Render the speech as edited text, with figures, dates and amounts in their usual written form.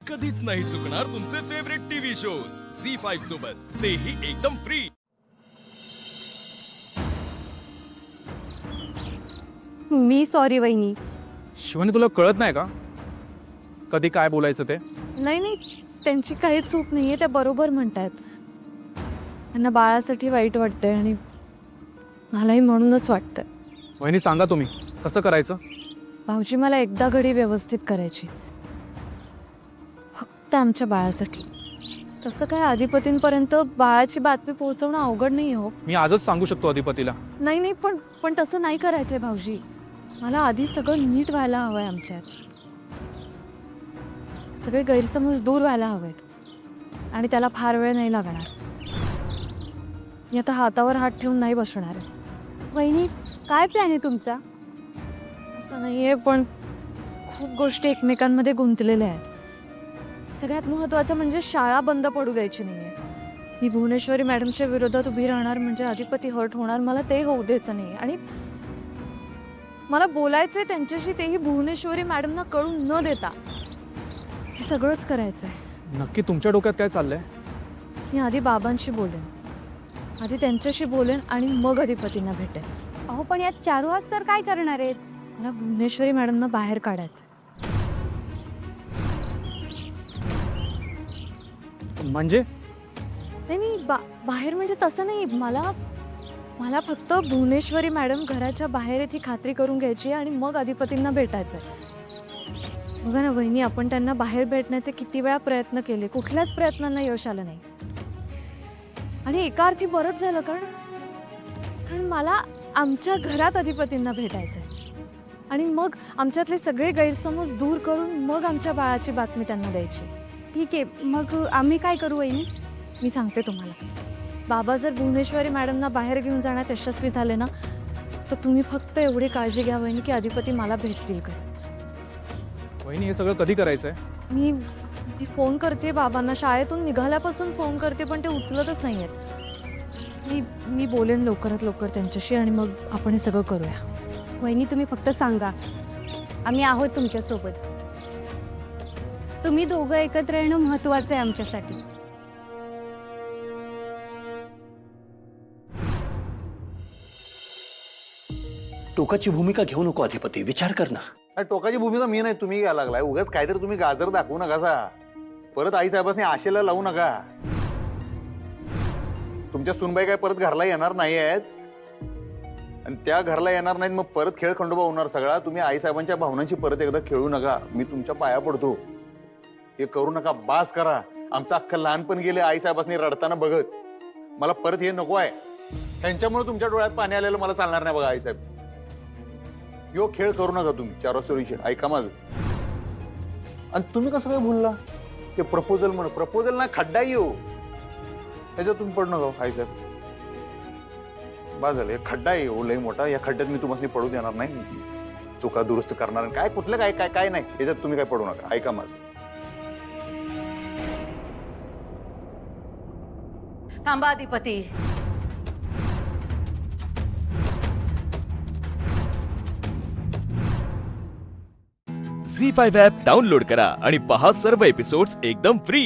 कधीच नाही चुकणार तुमचे फेवरेट टीव्ही शोज झी5 सोबत, तेही एकदम फ्री। मी सॉरी वहिनी। शिवानी, तुला कळत नाही का कधी काय बोलायचं ते? नाही, त्यांची काही चूक नाहीये, त्या बरोबर म्हणतायत। त्यांना बाळासाठी वाईट वाटतंय आणि मलाही म्हणूनच वाटतंय। वहिनी, सांगा तुम्ही कसं करायचं? भाऊजी, मला एकदा घडी व्यवस्थित करायची, फक्त आमच्या बाळासाठी। तसं काय अधिपतींपर्यंत बाळाची बातमी पोहोचवणं अवघड नाही हो। मी आजच सांगू शकतो अधिपतीला। नाही, पण तसं नाही करायचंय भाऊजी। मला आधी सगळं नीट व्हायला हवंय, आमच्यात सगळे गैरसमज दूर व्हायला हवेत आणि त्याला फार वेळ नाही लागणार। मी आता हातावर हात ठेवून नाही बसणार आहे। वहिनी, काय प्लॅन आहे तुमचा? असं नाहीये, पण खूप गोष्टी एकमेकांमध्ये गुंतलेल्या आहेत। सगळ्यात महत्त्वाचं म्हणजे शाळा बंद पडू द्यायची नाहीये। मी भुवनेश्वरी मॅडमच्या विरोधात उभी राहणार म्हणजे अधिपती हर्ट होणार, मला ते होऊ द्यायचं नाही। आणि मला बोलायचंय त्यांच्याशी, तेही भुवनेश्वरी मॅडमना कळून न देता। हे सगळंच करायचंय। नक्की तुमच्या डोक्यात काय चाललंय? मी आधी बाबांशी बोलेन, आधी त्यांच्याशी बोलेन आणि मग अधिपतींना भेटेन। अहो, पण यात चारू आज तर काय करणार आहेत? मला भुवनेश्वरी मॅडमना बाहेर काढायचं। म्हणजे नाही, बाहेर म्हणजे तसं नाही। मला फक्त भुवनेश्वरी मॅडम घराच्या बाहेर आहेत ही खात्री करून घ्यायची आणि मग अधिपतींना भेटायचं। बघा ना वहिनी, आपण त्यांना बाहेर भेटण्याचे किती वेळा प्रयत्न केले, कुठल्याच प्रयत्नांना यश आलं नाही। आणि एका अर्थी बरंच झालं, कारण मला आमच्या घरात अधिपतींना भेटायचंय आणि मग आमच्यातले सगळे गैरसमज दूर करून मग आमच्या बाळाची बातमी त्यांना द्यायची। ठीक आहे, मग आम्ही काय करू वहिनी? मी सांगते तुम्हाला, बाबा जर भुवनेश्वरी मॅडमना बाहेर घेऊन जाण्यात यशस्वी झाले ना, तर तुम्ही फक्त एवढी काळजी घ्या वहिनी की अधिपती मला भेटतील का। वहिनी, हे सगळं कधी करायचंय? मी फोन करते बाबांना, शाळेतून निघाल्यापासून फोन करते, पण ते उचलतच नाही आहेत। मी बोलेन लवकरात लवकर त्यांच्याशी आणि मग आपण हे सगळं करूया। वहिनी, तुम्ही फक्त सांगा, आम्ही आहोत तुमच्यासोबत। तुम्ही दोघं एकत्र येणं महत्त्वाचं आहे आमच्यासाठी। टोकाची भूमिका घेऊ नको अधिपती, विचार कर ना। अरे टोकाची भूमिका मी नाही, तुम्ही घ्यायला लागलाय। उगाच काहीतरी तुम्ही गाजर दाखवू नका परत आई साहेबांनी आशेला लावू नका। तुमच्या सुनबाई काय परत घरला येणार नाही आहेत आणि त्या घरला येणार नाहीत, मग परत खेळ खंडोबा होणार सगळा। तुम्ही आई साहेबांच्या भावनांशी परत एकदा खेळू नका, मी तुमच्या पाया पडतो। हे करू नका, बास करा। आमचं अख्खं लहानपण गेले आई साहेबांनी रडताना बघत। मला परत हे नको आहे। त्यांच्यामुळे तुमच्या डोळ्यात पाणी आलेलं मला चालणार नाही बघा आई साहेब। यो खेळ करू नका तुम्ही चारोसरीशी, ऐका माझं। आणि तुम्ही कसं काय बोलला ते प्रपोजल म्हण? प्रपोजल ना खड्डा येऊ, त्याच्यात तुम्ही पडू नका आई साहेब। बस झालं, खड्डा येऊ लय मोठा, या खड्ड्यात मी तुम्हाला पडू देणार नाही। चुका दुरुस्त करणार काय, कुठलं काय काय काय नाही, याच्यात तुम्ही काय पडू नका, ऐका माझं। थांबा अधिपती। झी5 ॲप डाउनलोड करा आणि पहा सर्व एपिसोड्स एकदम फ्री।